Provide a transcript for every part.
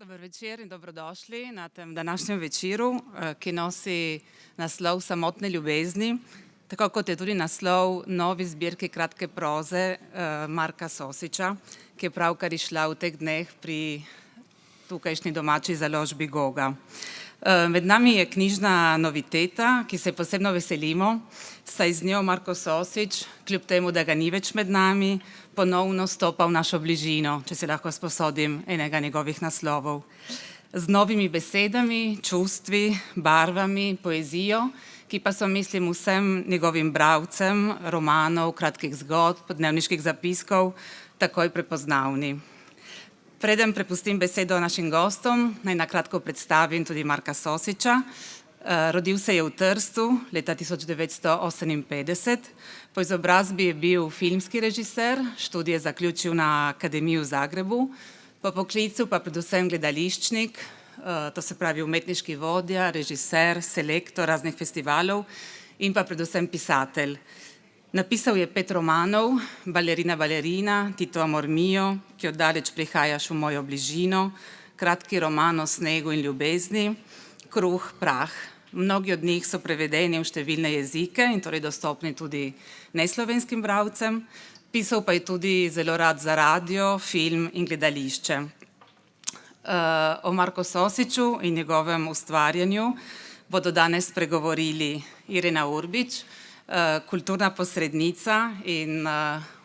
Dober večer in dobrodošli na tem današnjem večeru, ki nosi naslov Samotne ljubezni, tako kot je tudi naslov novi zbirki kratke proze Marka Sosiča, ki je pravkar izšla v teh dneh pri tukajšnji domači založbi Goga. Med nami je knjižna noviteta, ki se posebno veselimo, saj z njo Marko Sosič, kljub temu, da ga ni več med nami, ponovno stopa v našo bližino, če si lahko sposodim enega njegovih naslovov. Z novimi besedami, čustvi, barvami, poezijo, ki pa so, mislim, vsem njegovim bralcem romanov, kratkih zgodb, dnevniških zapiskov takoj prepoznavni. Preden prepustim besedo našim gostom, naj na kratko predstavim tudi Marka Sosiča. Rodil se je v Trstu leta 1958. Po izobrazbi je bil filmski režiser, študije zaključil na Akademiji v Zagrebu, po poklicu pa predvsem gledališčnik, to se pravi umetniški vodja, režiser, selektor raznih festivalov in pa predvsem pisatelj. Napisal je 5 romanov, Balerina, balerina, Tito amor mio, Ki od daleč prihajaš v mojo bližino, kratki roman o snegu in ljubezni, Kruh, prah. Mnogi od njih so prevedeni v številne jezike in torej dostopni tudi neslovenskim bralcem. Pisal pa je tudi zelo rad za radio, film in gledališče. O Marku Sosiču in njegovem ustvarjanju bodo danes spregovorili Irena Urbič, kulturna posrednica in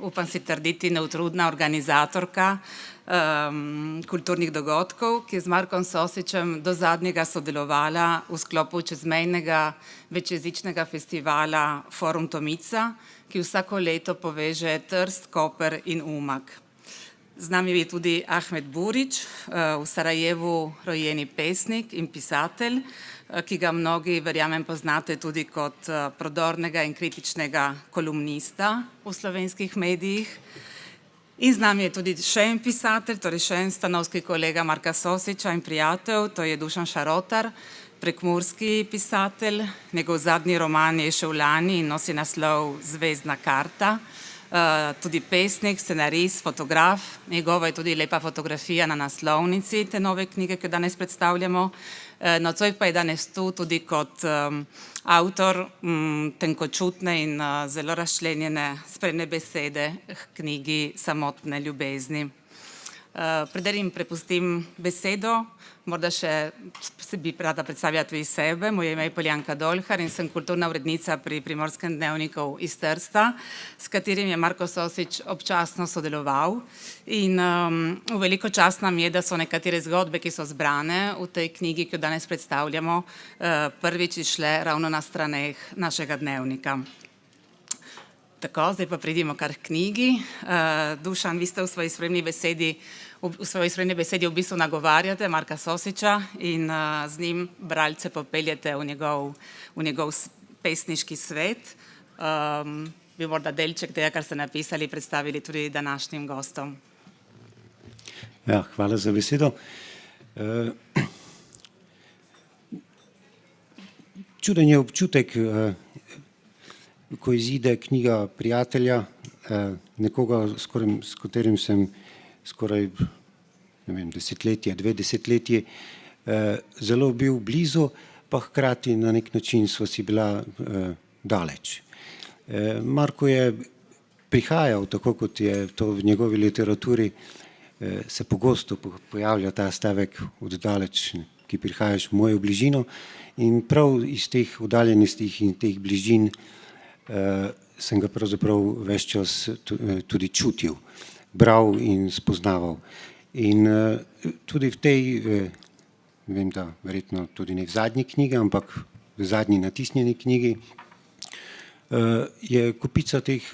upam si trditi neutrudna organizatorka kulturnih dogodkov, ki je z Markom Sosičem do zadnjega sodelovala v sklopu čezmejnega večjezičnega festivala Forum Tomica, ki vsako leto poveže Trst, Koper in Umag. Z nami je tudi Ahmed Burić, v Sarajevu rojeni pesnik in pisatelj, ki ga mnogi, verjamem, poznate tudi kot prodornega in kritičnega kolumnista v slovenskih medijih. In z nami je tudi še en pisatelj, torej še en stanovski kolega Marka Sosiča in prijatelj, to je Dušan Šarotar, prekmurski pisatelj. Njegov zadnji roman je izšel lani in nosi naslov Zvezdna karta. Tudi pesnik, scenarist, fotograf. Njegova je tudi lepa fotografija na naslovnici te nove knjige, ki jo danes predstavljamo. Nocoj pa je danes tu tudi kot avtor tenkočutne in zelo razčlenjene spremne besede k knjigi Samotne ljubezni. Preden prepustim besedo, morda še se bi rada predstavila tudi sebe. Moje ime je Poljanka Dolhar in sem kulturna urednica pri Primorskem dnevniku iz Trsta, s katerim je Marko Sosič občasno sodeloval. In v veliko čast nam je, da so nekatere zgodbe, ki so zbrane v tej knjigi, ki jo danes predstavljamo, prvič izšle ravno na straneh našega dnevnika. Tako, zdaj pa pridimo kar k knjigi. Dušan, vi ste v svoji spremni besedi v bistvu nagovarjate Marka Sosiča in z njim bralce popeljete v njegov pesniški svet. Bi morda delček tega, kar ste napisali, predstavili tudi današnjim gostom. Ja, hvala za besedo. Čuden je občutek, ko izide knjiga prijatelja, nekoga, s katerim sem skoraj, ne vem, desetletje, 2 desetletji, zelo bil blizu, pa hkrati na nek način sva si bila daleč. Marko je prihajal, tako kot je to v njegovi literaturi, se pogosto pojavlja ta stavek od daleč, ki prihajaš v mojo bližino, in prav iz teh oddaljenosti in teh bližin sem ga pravzaprav ves čas tudi čutil, bral in spoznaval. In tudi v tej, vem, da verjetno tudi ne v zadnji knjigi, ampak v zadnji natisnjeni knjigi, je kupica teh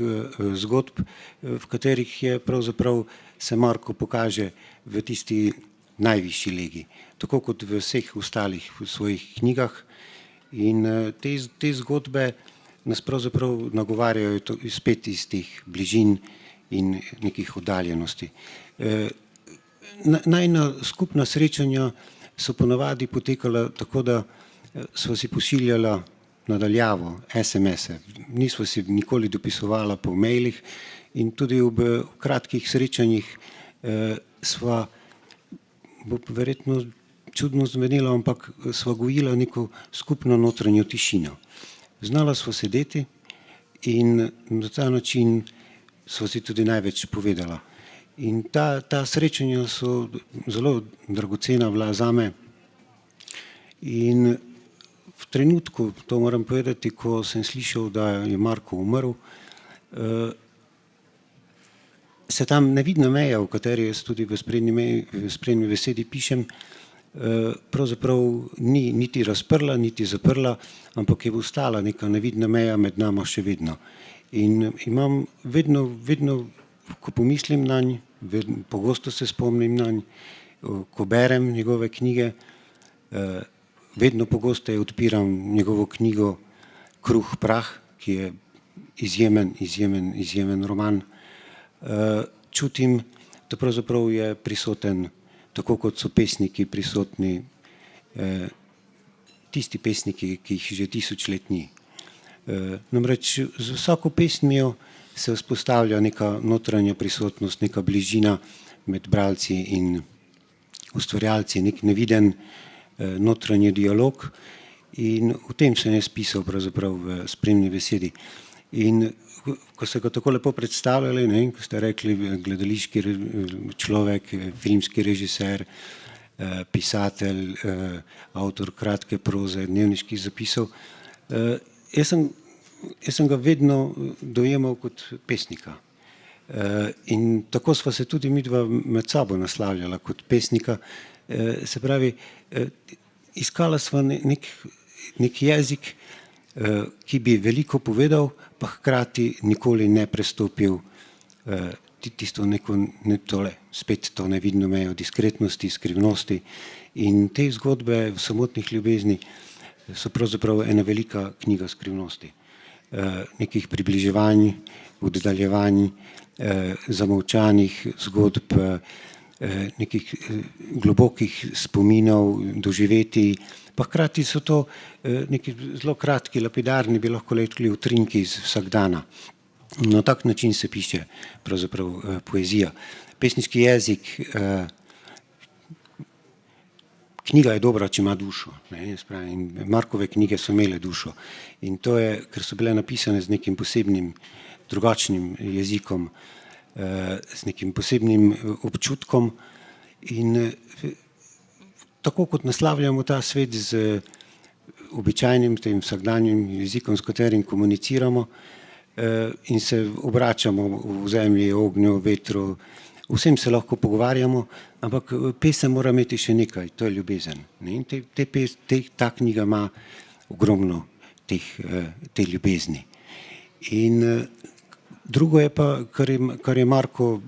zgodb, v katerih je pravzaprav se Marko pokaže v tisti najvišji legi, tako kot v vseh ostalih svojih knjigah. In te zgodbe nas pravzaprav nagovarjajo spet iz teh bližin in nekih oddaljenosti. Najina skupna srečanja so ponavadi potekala tako, da sva si pošiljala nadaljavo SMS-e. Nisva si nikoli dopisovala po mailih in tudi ob kratkih srečanjih sva bo verjetno čudno zvenelo, ampak sva gojila neko skupno notranjo tišino. Znala sva sedeti in na ta način sva si tudi največ povedala. In ta srečanja so zelo dragocena bila zame. In v trenutku, to moram povedati, ko sem slišal, da je Marko umrl, se tam nevidna meja, v kateri jaz tudi v sprednji besedi pišem, pravzaprav ni niti razprla, niti zaprla, ampak je ostala neka nevidna meja med nama še vedno. In imam vedno, ko pomislim nanj, pogosto se spomnim nanj, ko berem njegove knjige, vedno pogosteje odpiram njegovo knjigo Kruh, prah, ki je izjemen roman. Čutim, da pravzaprav je prisoten, tako kot so pesniki prisotni, tisti pesniki, ki jih že 1000 let ni. Namreč z vsako pesmijo se vzpostavlja neka notranja prisotnost, neka bližina med bralci in ustvarjalci, nek neviden notranji dialog, in v tem sem jaz pisal pravzaprav v spremni besedi. In ko ste ga tako lepo predstavljali, ne, ko ste rekli gledališki človek, filmski režiser, pisatelj, avtor kratke proze, dnevniških zapisov, jaz sem ga vedno dojemal kot pesnika. In tako sva se tudi midva med sabo naslavljala kot pesnika. Se pravi, iskala sva nek jezik, ki bi veliko povedal, pa hkrati nikoli ne prestopil tisto spet to nevidno mejo diskretnosti, skrivnosti. In te zgodbe v Samotnih ljubezni so pravzaprav ena velika knjiga skrivnosti. Nekih približevanj, oddaljevanj, zamolčanih zgodb, nekih globokih spominov, doživetij, pa hkrati so to neki zelo kratki, lapidarni, bi lahko rekli, utrinki iz vsakdana. Na tak način se piše pravzaprav poezija. Pesniški jezik, knjiga je dobra, če ima dušo. In Markove knjige so imele dušo. In to je, ker so bile napisane z nekim posebnim, drugačnim jezikom, z nekim posebnim občutkom. In tako kot naslavljamo ta svet z običajnim, tem vsakdanjim jezikom, s katerim komuniciramo, in se obračamo v zemlji, ognju, vetru, vsem se lahko pogovarjamo, ampak pesem mora imeti še nekaj, to je ljubezen. In ta knjiga ima ogromno te ljubezni. In drugo je pa, kar je Marko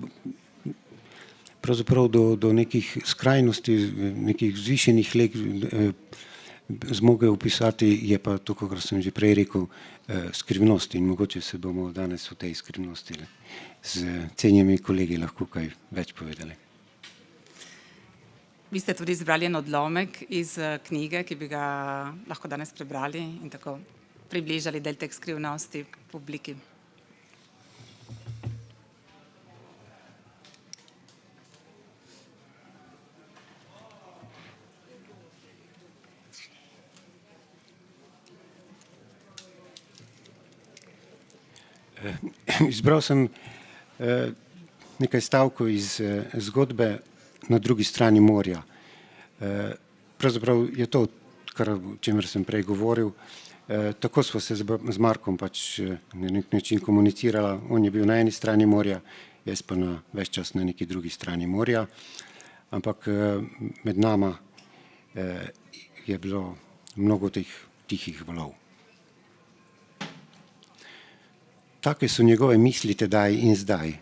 pravzaprav do nekih skrajnosti, nekih vzvišenih leg zmogel opisati, je pa to, kar sem že prej rekel, skrivnost. In mogoče se bomo danes o tej skrivnosti z cenjenimi kolegi lahko kaj več povedali. Vi ste tudi izbrali en odlomek iz knjige, ki bi ga lahko danes prebrali in tako približali del teh skrivnosti publiki. Izbral sem nekaj stavkov iz zgodbe Na drugi strani morja. Pravzaprav je to, o čemer sem prej govoril. Tako sva se z Markom pač na nek način komunicirala. On je bil na eni strani morja, jaz pa ves čas na neki drugi strani morja. Ampak med nama je bilo mnogo teh tihih valov. Take so njegove misli tedaj in zdaj,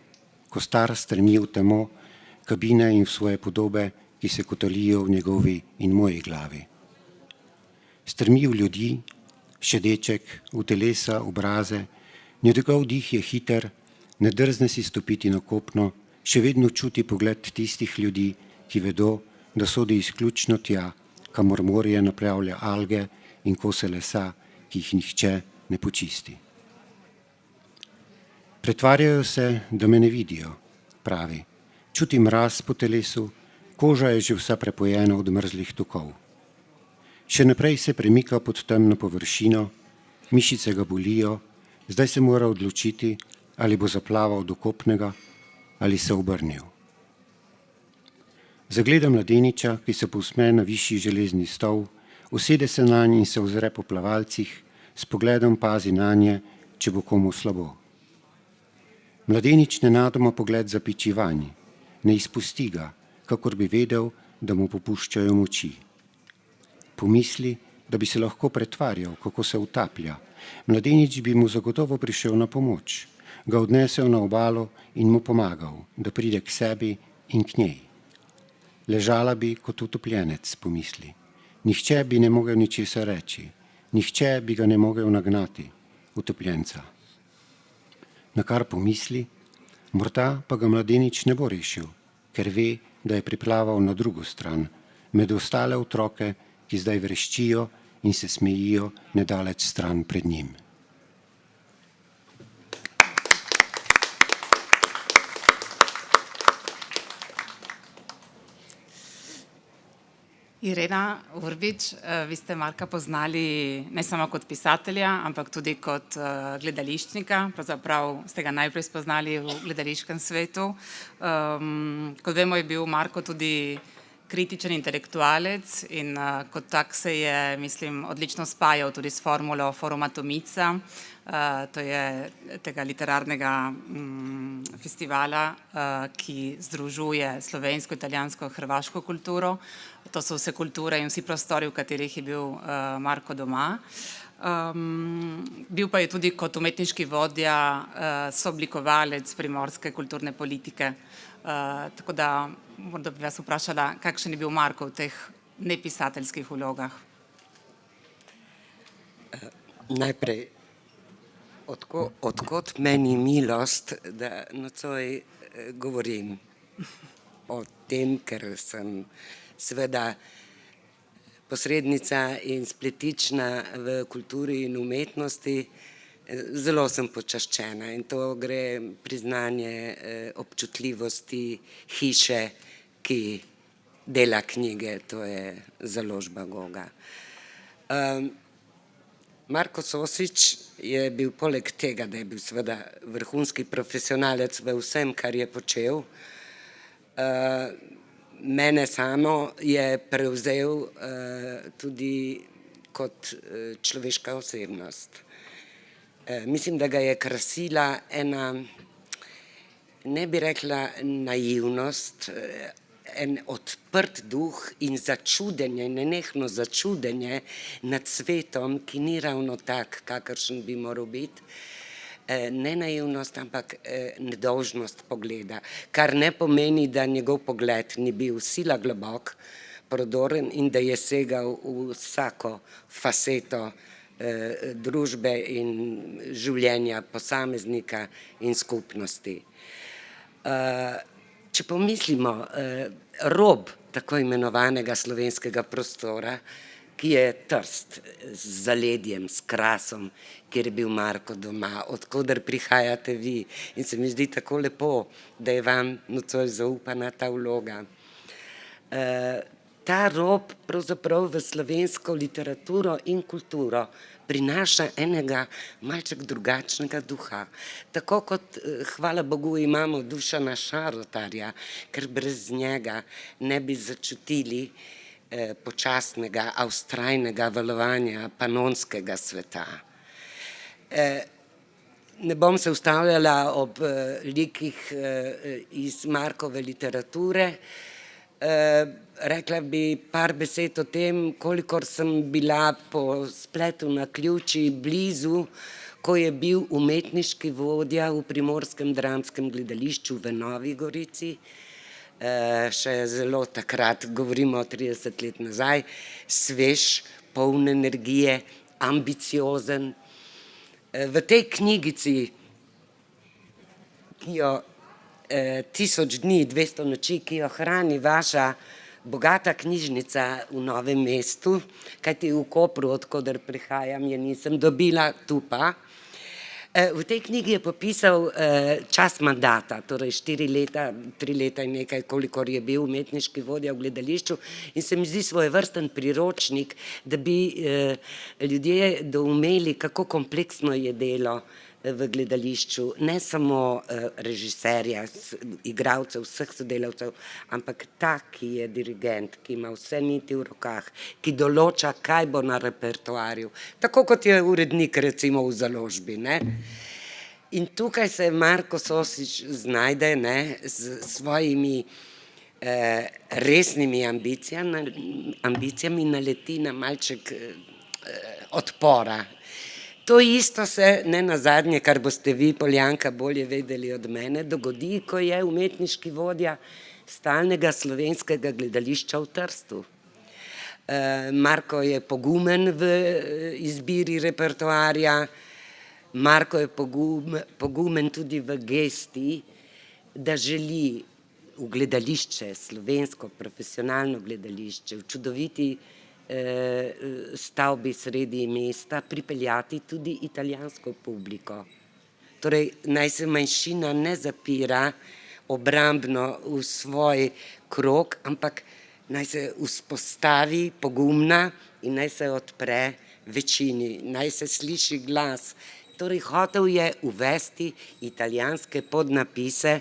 ko star stremi v temo, kabine in v svoje podobe, ki se kotalijo v njegovi in moji glavi. Strmi v ljudi, šedeček, v telesa, obraze, njegov dih je hiter, ne drzne si stopiti na kopno, še vedno čuti pogled tistih ljudi, ki vedo, da sodi izključno tja, kamor morje napravlja alge in kose lesa, ki jih nihče ne počisti. Pretvarjajo se, da me ne vidijo, pravi. Čutim mraz po telesu, Koža je že vsa prepojena od mrzlih tokov. Še naprej se premika pod temno površino, mišice ga bolijo, zdaj se mora odločiti, ali bo zaplaval do kopnega ali se obrnil. Zagleda mladeniča, ki se povsme na višji železni stol, usede se nanj in se ozre po plavalcih, s pogledom pazi nanje, če bo komu slabo. Mladenič nenadoma pogled zapiči vanj, ne izpusti ga, kakor bi vedel, da mu popuščajo moči. Pomisli, da bi se lahko pretvarjal, kako se utaplja. Mladenič bi mu zagotovo prišel na pomoč, ga odnesel na obalo in mu pomagal, da pride k sebi in k njej. Ležala bi kot utopljenec, pomisli. Nihče bi ne mogel ničesar reči, nihče bi ga ne mogel nagnati, utopljenca. Na kar pomisli, morda pa ga mladenič ne bo rešil, ker ve, da je priplaval na drugo stran, med ostale otroke, ki zdaj vreščijo in se smejijo nedaleč stran pred njim. Irena Urbič, vi ste Marka poznali ne samo kot pisatelja, ampak tudi kot gledališčnika. Pravzaprav ste ga najprej spoznali v gledališkem svetu. Kot vemo, je bil Marko tudi kritičen intelektualec in kot tak se je, mislim, odlično spajal tudi s formulo Foruma Tomica, to je tega literarnega festivala, ki združuje slovensko, italijansko, hrvaško kulturo. To so vse kulture in vsi prostori, v katerih je bil Marko doma. Bil pa je tudi kot umetniški vodja sooblikovalec primorske kulturne politike. Tako da morda bi vas vprašala, kakšen je bil Marko v teh nepisateljskih vlogah? Najprej, odkot meni milost, da nocoj govorim o tem, ker sem seveda posrednica in spletična v kulturi in umetnosti. Zelo sem počaščena in to gre priznanje občutljivosti hiše, ki dela knjige, to je založba Goga. Marko Sosič je bil poleg tega, da je bil seveda vrhunski profesionalec v vsem, kar je počel, mene samo je prevzel tudi kot človeška osebnost. Mislim, da ga je krasila ena, ne bi rekla naivnost, en odprt duh in začudenje, nenehno začudenje nad svetom, ki ni ravno tak, kakršen bi moral biti. Ne naivnost, ampak nedolžnost pogleda, kar ne pomeni, da njegov pogled ni bil sila globok, prodoren in da je segal v vsako faseto družbe in življenja posameznika in skupnosti. Če pomislimo, rob tako imenovanega slovenskega prostora, ki je Trst z zaledjem, s Krasom, kjer je bil Marko doma, od koder prihajate vi, in se mi zdi tako lepo, da je vam nocoj zaupana ta vloga. Ta rob pravzaprav v slovensko literaturo in kulturo prinaša enega malček drugačnega duha. Tako kot, hvala Bogu, imamo Dušana Šarotarja, ker brez njega ne bi začutili počasnega, a vztrajnega valovanja panonskega sveta. Ne bom se ustavljala ob likih iz Markove literature. Rekla bi par besed o tem, kolikor sem bila po spletu naključij blizu, ko je bil umetniški vodja v Primorskem dramskem gledališču v Novi Gorici. Še zelo takrat, govorimo 30 let nazaj, svež, poln energije, ambiciozen. V tej knjigici, ki jo 1000 dni, 200 noči, ki jo hrani vaša bogata knjižnica v Novem mestu, kajti v Kopru, od koder prihajam, je nisem dobila, tu pa. V tej knjigi je popisal čas mandata, torej 4 leta, 3 leta in nekaj, kolikor je bil umetniški vodja v gledališču, in se mi zdi svojevrsten priročnik, da bi ljudje doumeli, kako kompleksno je delo v gledališču, ne samo režiserja, igralcev, vseh sodelavcev, ampak ta, ki je dirigent, ki ima vse niti v rokah, ki določa, kaj bo na repertoarju, tako kot je urednik recimo v založbi, ne. In tukaj se Marko Sosič znajde, ne, s svojimi resnimi ambicijami, naleti na malček odpora. To isto se nenazadnje, kar boste vi, Poljanka, bolje vedeli od mene, dogodi, ko je umetniški vodja stalnega slovenskega gledališča v Trstu. Marko je pogumen v izbiri repertoarja, Marko je pogumen tudi v gesti, da želi v gledališče, slovensko, profesionalno gledališče, v čudoviti stavbi sredi mesta pripeljati tudi italijansko publiko. Torej, naj se manjšina ne zapira obrambno v svoj krog, ampak naj se vzpostavi pogumna in naj se odpre večini, naj se sliši glas. Torej, hotel je uvesti italijanske podnapise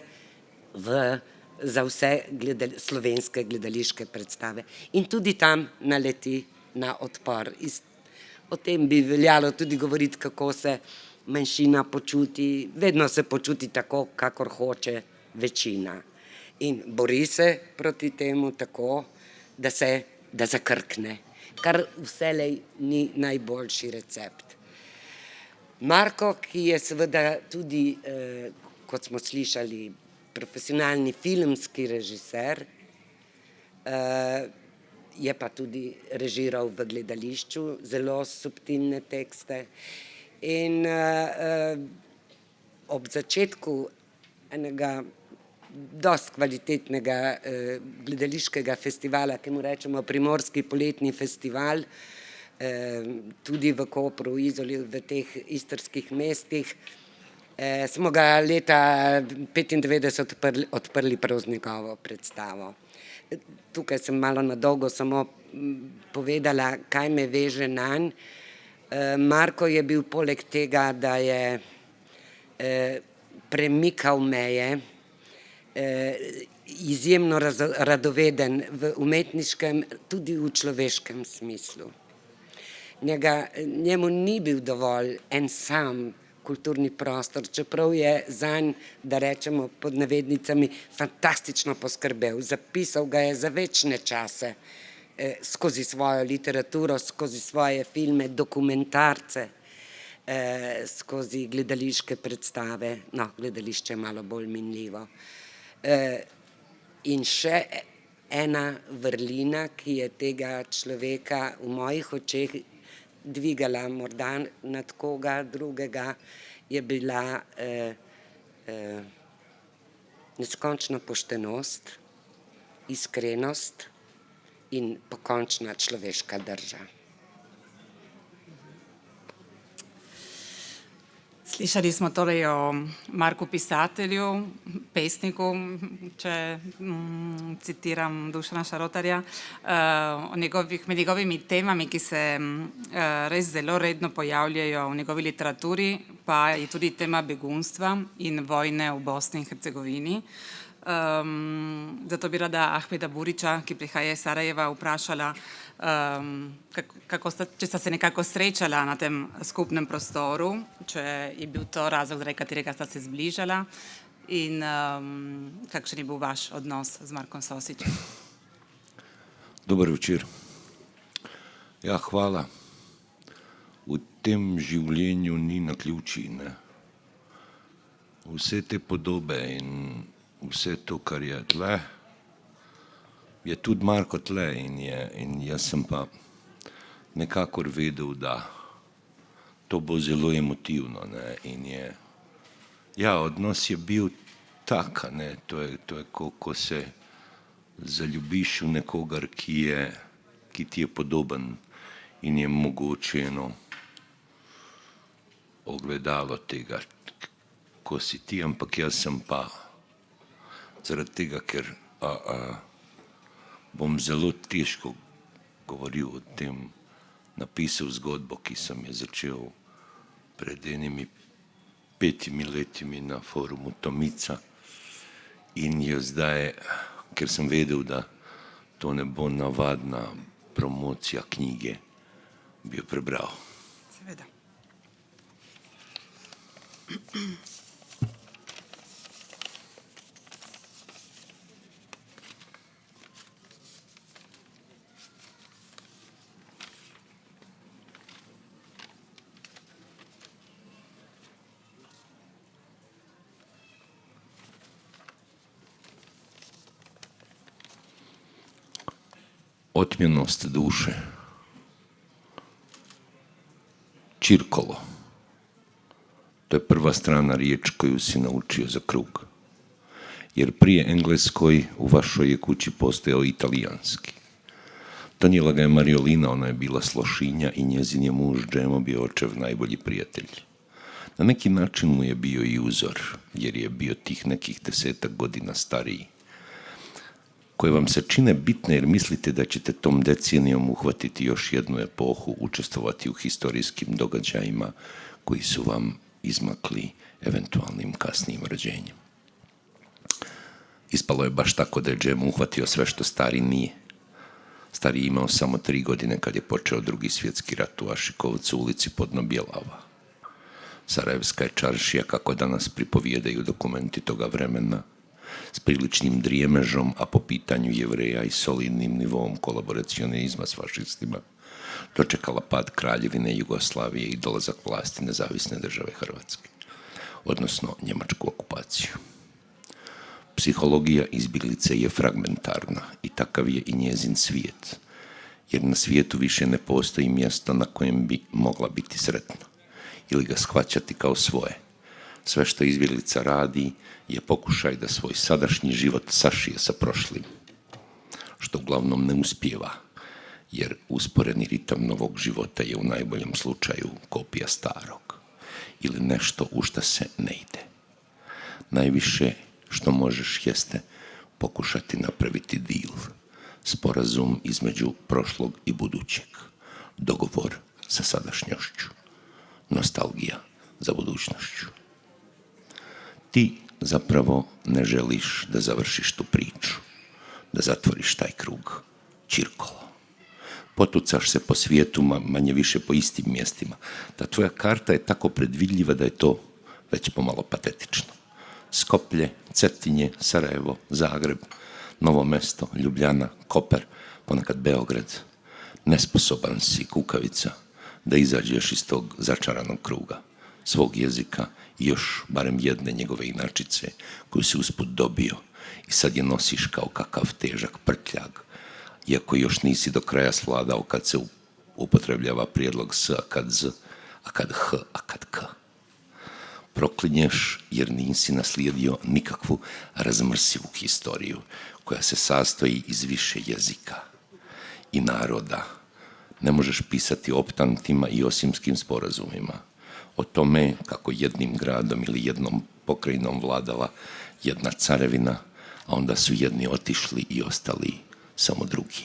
za vse slovenske gledališke predstave. In tudi tam naleti na odpor. O tem bi veljalo tudi govoriti, kako se manjšina počuti. Vedno se počuti tako, kakor hoče večina. In bori se proti temu tako, da zakrkne, kar vselej ni najboljši recept. Marko, ki je seveda tudi, kot smo slišali, profesionalni filmski režiser, je pa tudi režiral v gledališču zelo subtilne tekste in ob začetku enega dosti kvalitetnega gledališkega festivala, ki mu rečemo Primorski poletni festival, tudi v Kopru, Izoli, v teh istrskih mestih, smo ga leta 1995 odprli prav z njegovo predstavo. Tukaj sem malo na dolgo samo povedala, kaj me veže nanj. Marko je bil poleg tega, da je premikal meje, izjemno radoveden v umetniškem, tudi v človeškem smislu. Njemu ni bil dovolj en sam kulturni prostor, čeprav je zanj, da rečemo pod navednicami, fantastično poskrbel. Zapisal ga je za večne čase skozi svojo literaturo, skozi svoje filme, dokumentarce, skozi gledališke predstave. No, gledališče je malo bolj minljivo. In še ena vrlina, ki je tega človeka v mojih očeh dvigala morda nad koga drugega, je bila neskončna poštenost, iskrenost in pokončna človeška drža. Slišali smo torej o Marku pisatelju, pesniku, če citiram Dušana Šarotarja, med njegovimi temami, ki se res zelo redno pojavljajo v njegovi literaturi, pa je tudi tema begunstva in vojne v Bosni in Hercegovini. Zato bi rada Ahmeda Burića, ki prihaja iz Sarajeva, vprašala, če sta se nekako srečala na tem skupnem prostoru, če je bil to razlog, zaradi katerega sta se zbližala, in kakšen je bil vaš odnos z Markom Sosičem? Dober večer. Ja, hvala. V tem življenju ni naključij, ne. Vse te podobe in vse to, kar je tle, je tudi Marko tle in jaz sem pa nekakor vedel, da to bo zelo emotivno, ne, in ja, odnos je bil tak, ne, to je ko se zaljubiš v nekogar, ki ti je podoben in je mogoče ogledalo tega, ko si ti, ampak jaz sem pa zaradi tega, ker bom zelo težko govoril o tem, napisal zgodbo, ki sem je začel pred enimi 5 letimi na forumu Tomica in jo zdaj, ker sem vedel, da to ne bo navadna promocija knjige, bi jo prebral. Seveda. Otmjenost duše. Čirkolo. To je prva strana riječ koju si naučio za krug. Jer prije engleskoj u vašoj je kući postojao italijanski. Donijela ga je Mariolina, ona je bila s Lošinja i njezin je muž Džemo bio očev najbolji prijatelj. Na neki način mu je bio i uzor, jer je bio tih nekih 10 godina stariji, koje vam se čine bitne jer mislite da ćete tom decenijom uhvatiti još jednu epohu, učestvovati u historijskim događajima koji su vam izmakli eventualnim kasnijim rođenjem. Ispalo je baš tako da je Džemo uhvatio sve što stari nije. Stari je imao samo 3 godine kad je počeo Drugi svjetski rat u Ašikovcu, ulici Podnobjelava. Sarajevska je čaršija, kako danas pripovijedaju dokumenti toga vremena, s priličnim drijemežom, a po pitanju Jevreja i solidnim nivom kolaboracionizma s fašistima, dočekala pad Kraljevine Jugoslavije i dolazak vlasti nezavisne države Hrvatske, odnosno njemačku okupaciju. Psihologija izbjeglice je fragmentarna i takav je i njezin svijet, jer na svijetu više ne postoji mjesto na kojem bi mogla biti sretna ili ga shvaćati kao svoje. Sve što izbjeglica radi je pokušaj da svoj sadašnji život sašije sa prošlim, što uglavnom ne uspijeva, jer usporeni ritam novog života je u najboljem slučaju kopija starog ili nešto u šta se ne ide. Najviše što možeš jeste pokušati napraviti deal, sporazum između prošlog i budućeg, dogovor sa sadašnjošću, nostalgija za budućnošću. Ti zapravo ne želiš da završiš tu priču, da zatvoriš taj krug, čirkolo. Potucaš se po svijetu, manje više po istim mjestima. Ta tvoja karta je tako predvidljiva da je to već pomalo patetično. Skoplje, Cetinje, Sarajevo, Zagreb, Novo Mesto, Ljubljana, Koper, ponekad Beograd. Nesposoban si, kukavica, da izađeš iz tog začaranog kruga, svog jezika i još barem jedne njegove inačice koju si usput dobio i sad je nosiš kao kakav težak prtljag, iako još nisi do kraja svladao kad se upotrebljava prijedlog s, a kad z, a kad h, a kad k. Proklinješ jer nisi naslijedio nikakvu razmrsivu historiju koja se sastoji iz više jezika i naroda. Ne možeš pisati o optantima i osimskim sporazumima, o tome kako jednim gradom ili jednom pokrajinom vladala jedna carevina, a onda su jedni otišli i ostali samo drugi.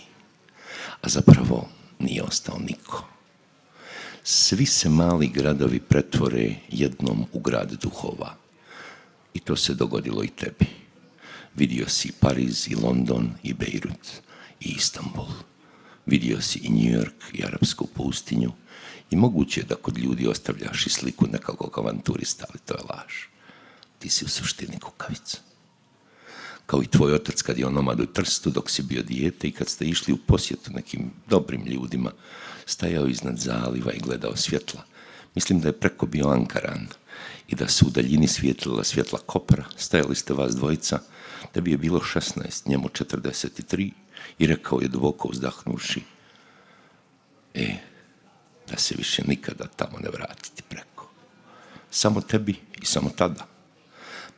A zapravo nije ostao niko. Svi se mali gradovi pretvore jednom u grad duhova. I to se dogodilo i tebi. Vidio si Pariz i London i Bejrut i Istanbul. Vidio si i New York i arapsku pustinju i moguće je da kod ljudi ostavljaš i sliku nekakvog avanturista, ali to je laž. Ti si u suštini kukavica. Kao i tvoj otac kad je onomad u Trstu dok si bio dijete i kad ste išli u posjetu nekim dobrim ljudima, stajao iznad zaliva i gledao svjetla. Mislim da je preko bio Ankaran i da su u daljini svijetlila svjetla Kopra, stajali ste vas dvojica, da bi je bilo 16, njemu 43 i rekao je duboko uzdahnuši: da se više nikada tamo ne vratiti preko. Samo tebi i samo tada.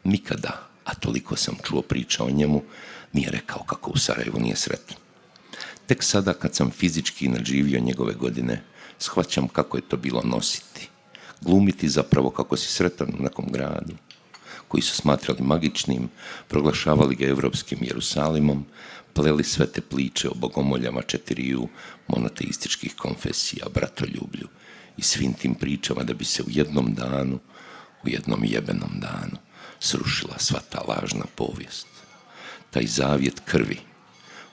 Nikada, a toliko sam čuo priča o njemu, nije rekao kako u Sarajevu nije sretan. Tek sada kad sam fizički nadživio njegove godine, shvaćam kako je to bilo nositi, glumiti zapravo kako si sretan u nekom gradu, koji su smatrali magičnim, proglašavali ga evropskim Jerusalimom, pleli svete pliče o bogomoljama 4 monoteističkih konfesija, bratoljublju i svim tim pričama da bi se u jednom danu, u jednom jebenom danu, srušila sva ta lažna povijest. Taj zavjet krvi,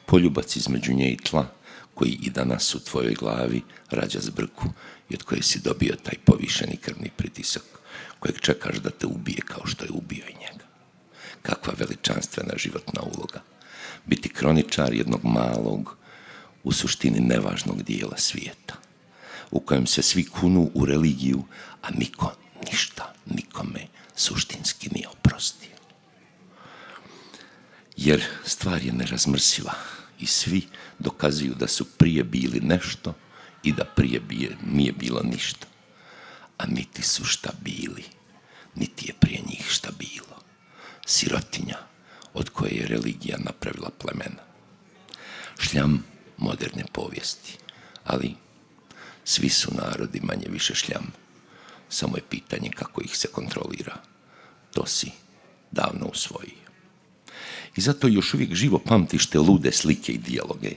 poljubac između nje i tla, koji i danas u tvojoj glavi rađa zbrku i od koje si dobio taj povišeni krvni pritisak, kojeg čekaš da te ubije kao što je ubio i njega. Kakva veličanstvena životna uloga. Biti kroničar jednog malog, u suštini nevažnog dijela svijeta, u kojem se svi kunu u religiju, a niko ništa nikome suštinski nije oprostio. Jer stvar je nerazmrsiva i svi dokazuju da su prije bili nešto i da prije nije bilo ništa. A niti su šta bili, niti je prije njih šta bilo. Sirotinja od koje je religija napravila plemena. Šljam moderne povijesti, ali svi su narodi manje više šljam. Samo je pitanje kako ih se kontrolira. To si davno usvojio. I zato još uvijek živo pamtiš te lude slike i dijaloge.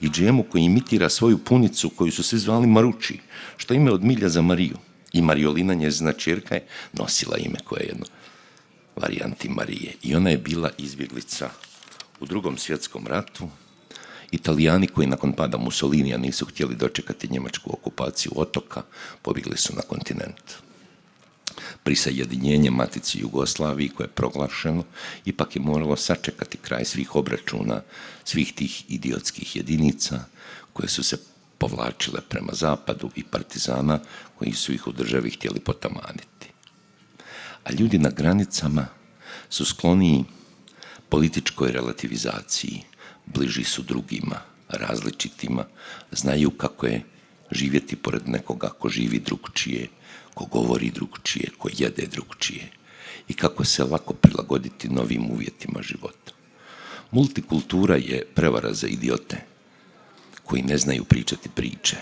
I Džemu koji imitira svoju punicu koju su svi zvali Maruči, što ime od milja za Mariju. I Mariolina, njezina ćerka, je nosila ime koje je jedno varijanti Marije. I ona je bila izbjeglica u Drugom svjetskom ratu. Italijani koji nakon pada Mussolinija nisu htjeli dočekati njemačku okupaciju otoka, pobjegli su na kontinent. Prisajedinjenje Matici Jugoslaviji koje je proglašeno, ipak je moralo sačekati kraj svih obračuna, svih tih idiotskih jedinica koje su se povlačile prema zapadu i partizana koji su ih u državi htjeli potamaniti. A ljudi na granicama su skloniji političkoj relativizaciji, bliži su drugima, različitima, znaju kako je živjeti pored nekoga ko živi drugčije, ko govori drugčije, ko jede drugčije i kako se lako prilagoditi novim uvjetima života. Multikultura je prevara za idiote koji ne znaju pričati priče,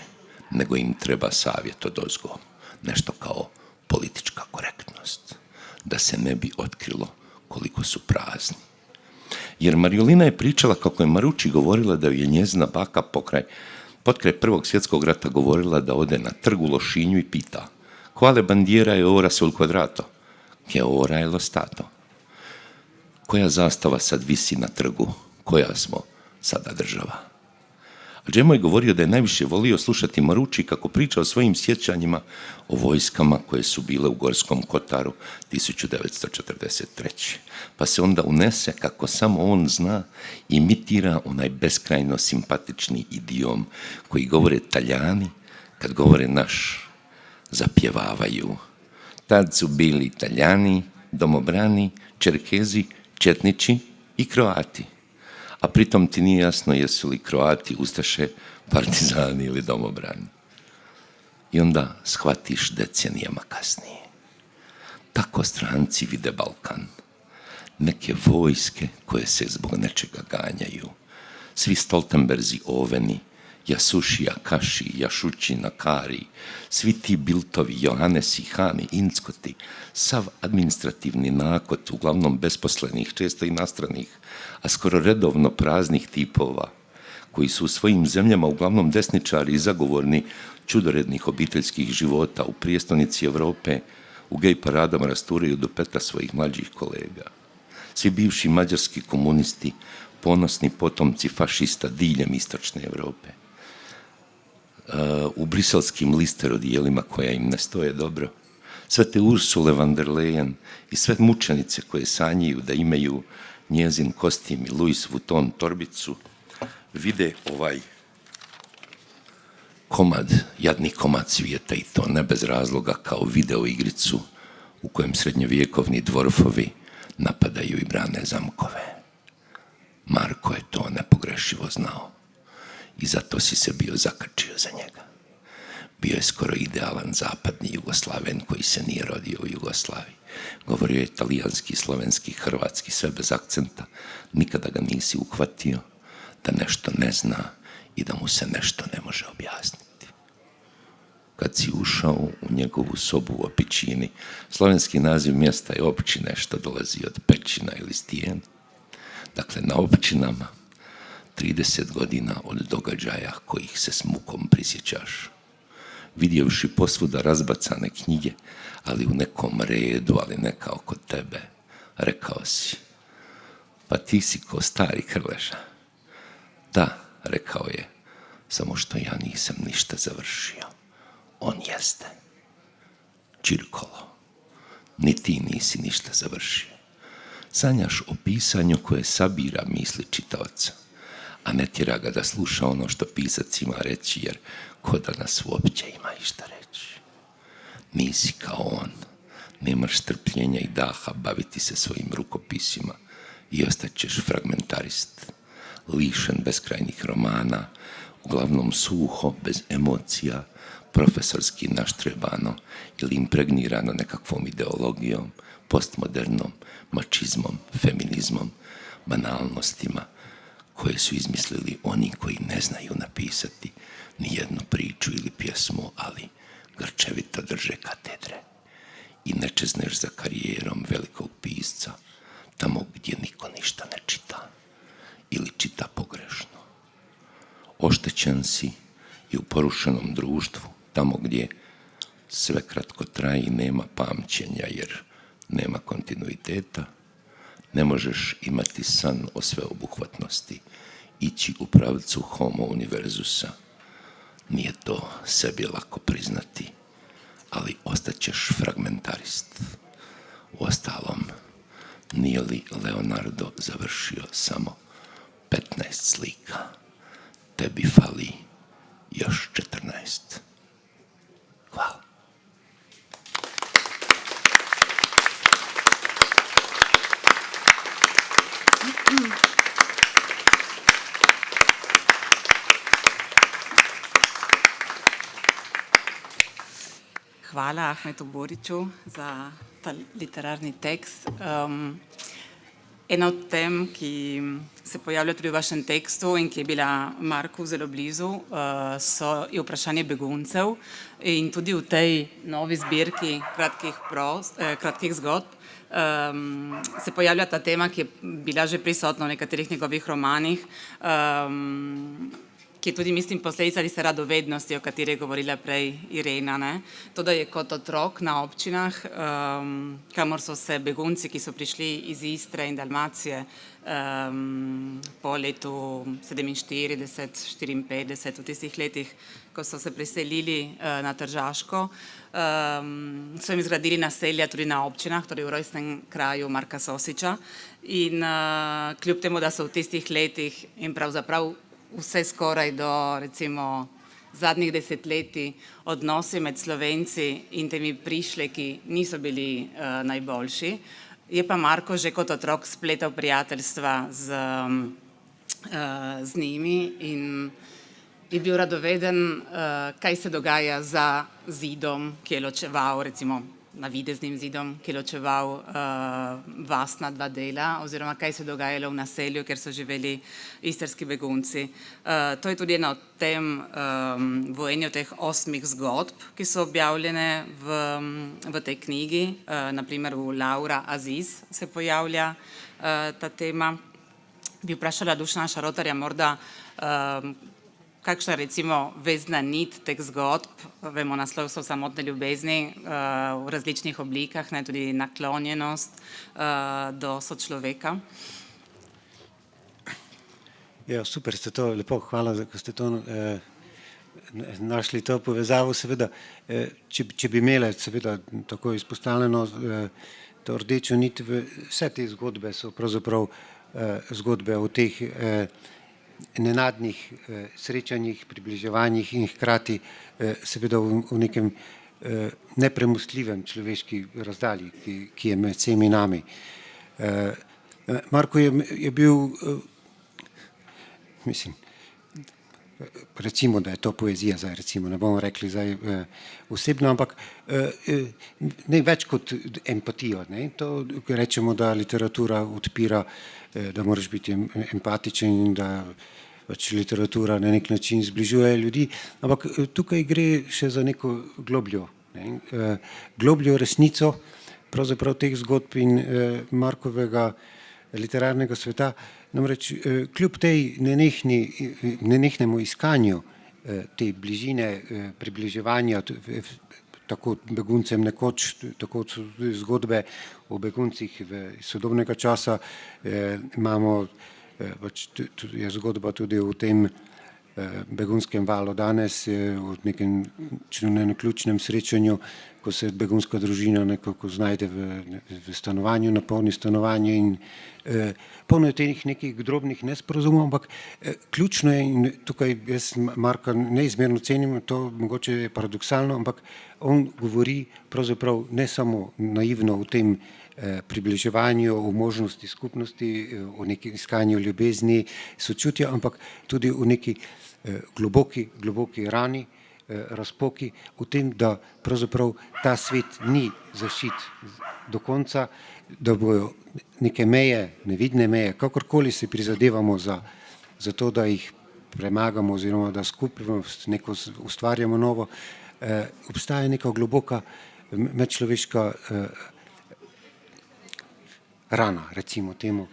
nego im treba savjet odozgo, nešto kao politička korektnost, da se ne bi otkrilo koliko su prazni. Jer Mariolina je pričala kako je Maruči govorila da je njezina baka potkraj Prvog svjetskog rata govorila da ode na trg u Lošinju i pita quale bandiera je ora sul quadrato? Che ora è lo Stato? Koja zastava sad visi na trgu? Koja smo sada država? A Džemo je govorio da je najviše volio slušati Maruči kako priča o svojim sjećanjima o vojskama koje su bile u Gorskom Kotaru 1943. Pa se onda unese kako samo on zna, imitira onaj beskrajno simpatični idiom koji govore Talijani kad govore naš. Zapjevavaju. Tad su bili Italijani, domobrani, Čerkezi, Četniči i Kroati. A pritom ti nije jasno jesu li Kroati, ustaše, partizani ili domobrani. I onda shvatiš decenijama kasnije. Tako stranci vide Balkan. Neke vojske koje se zbog nečega ganjaju. Svi Stoltenberzi oveni, Jasušija, Kaši, Jašućina, Kari, svi ti Biltovi, Johanesi, Hani, Inckoti, sav administrativni nakot, uglavnom besposlenih, često i nastranih, a skoro redovno praznih tipova, koji su u svojim zemljama uglavnom desničari i zagovorni čudorednih obiteljskih života u prijestolnici Evrope, u gej paradama rasturaju do peta svojih mlađih kolega. Svi bivši mađarski komunisti, ponosni potomci fašista diljem istočne Evrope. U briselskim listerodijelima koja im ne stoje dobro. Sve te Ursule von der Leyen i sve mučenice koje sanjaju da imaju njezin kostim i Louis Vuitton torbicu, vide ovaj komad, jadni komad svijeta i to ne bez razloga kao video igricu u kojem srednjovjekovni dvorfovi napadaju i brane zamkove. Marko je to nepogrešivo znao i zato si se bio zakačio za njega. Bio je skoro idealan zapadni Jugoslaven koji se nije rodio u Jugoslaviji. Govorio je talijanski, slovenski, hrvatski, sve bez akcenta. Nikada ga nisi uhvatio da nešto ne zna i da mu se nešto ne može objasniti. kad si ušao u njegovu sobu u Opičini. Slovenski naziv mjesta je općine, što dolazi od pećina ili stijen. Dakle, na općinama 30 godina od događaja kojih se s mukom prisjećaš. Vidjevši posvuda razbacane knjige, ali u nekom redu, ali ne kao kod tebe, rekao si, pa ti si ko stari Krleža. Da, rekao je, samo što ja nisam ništa završio. On jeste. Čirkolo, ni ti nisi ništa završio. Sanjaš o pisanju koje sabira misli čitaoca, a ne tjera ga da sluša ono što pisac ima reći, jer ko da nas uopće ima išta reći. Nisi kao on, nemaš strpljenja i daha baviti se svojim rukopisima i ostaćeš fragmentarist, lišen beskrajnih romana, uglavnom suho, bez emocija, profesorski naštrebano ili impregnirano nekakvom ideologijom, postmodernom, mačizmom, feminizmom, banalnostima koje su izmislili oni koji ne znaju napisati ni jednu priču ili pjesmu, ali grčevito drže katedre. I ne čezneš za karijerom velikog pisca tamo gdje niko ništa ne čita ili čita pogrešno. Oštećen si i u porušenom društvu, tamo gdje sve kratko traje i nema pamćenja jer nema kontinuiteta, ne možeš imati san o sveobuhvatnosti, ići u pravcu homo univerzusa. Nije to sebi lako priznati, ali ostaćeš fragmentarist. Uostalom, nije li Leonardo završio samo 15 slika? Tebi fali još 14. Hvala. Hvala Ahmetu Boriću za ta literarni tekst. Ena od tem, ki se pojavlja tudi v vašem tekstu in ki je bila Marku zelo blizu, je vprašanje beguncev. In tudi v tej novi zbirki kratkih zgodb se pojavlja ta tema, ki je bila že prisotna v nekaterih njegovih romanih, ki je tudi, mislim, posledica tiste radovednosti, o kateri je govorila prej Irena, ne? To, da je kot otrok na občinah, kamor so se begunci, ki so prišli iz Istre in Dalmacije po letu 47, 54, v tistih letih, ko so se preselili na Tržaško, so jim zgradili naselja tudi na občinah, torej v rojstnem kraju Marka Sosiča. In kljub temu, da so v tistih letih in pravzaprav vse skoraj do, recimo, zadnjih desetletij odnosi med Slovenci in temi prišleki niso bili najboljši, je pa Marko že kot otrok spletal prijateljstva z njimi in je bil radoveden, kaj se dogaja za zidom, ki je ločeval, recimo navideznim zidom, ki je ločeval vas na dva dela, oziroma kaj se je dogajalo v naselju, kjer so živeli istrski begunci. To je tudi ena od tem v eni od teh 8 zgodb, ki so objavljene v tej knjigi. Naprimer v Laura Aziz se pojavlja ta tema. Bi vprašala Dušana Šarotarja morda, kakšna recimo vezna nit teh zgodb, vemo, naslov so Samotne ljubezni v različnih oblikah, ne, tudi naklonjenost do sočloveka. Ja, super ste to, lepo, hvala, ko ste to našli to povezavo. Seveda, če bi imeli seveda tako izpostavljeno to rdečo nit, vse te zgodbe so pravzaprav zgodbe o teh nenadnih srečanjih, približevanjih in hkrati seveda v nekem nepremostljivem človeški razdalji, ki je med vsemi nami. Marko je bil, mislim, recimo, da je to poezija, zdaj recimo, ne bomo rekli zdaj osebno, ampak ne več kot empatijo, ne? To rečemo, da literatura odpira, da moraš biti empatičen in da pač literatura na nek način zbližuje ljudi, ampak tukaj gre še za neko globljo resnico, pravzaprav teh zgodb in Markovega literarnega sveta. Namreč kljub tej nenehnemu iskanju te bližine, približevanja tako beguncem nekoč, tako zgodbe o beguncih sodobnega časa, imamo je zgodba tudi o tem begunskem valu danes, o nekem ključnem srečanju, ko se begunska družina nekako znajde v stanovanju, napolni stanovanje in polno je teh nekih drobnih nesporazumov, ampak ključno je, in tukaj jaz Marka neizmerno cenim, to mogoče je paradoksalno, ampak on govori pravzaprav ne samo naivno o tem približevanju, o možnosti skupnosti, o nekem iskanju ljubezni, sočutja, ampak tudi o neki globoki rani, razpoki, o tem, da pravzaprav ta svet ni zašit do konca, da bojo neke meje, nevidne meje, kakorkoli se prizadevamo za to, da jih premagamo oziroma da skupaj neko ustvarjamo novo, obstaja neka globoka medčloveška rana, recimo temu,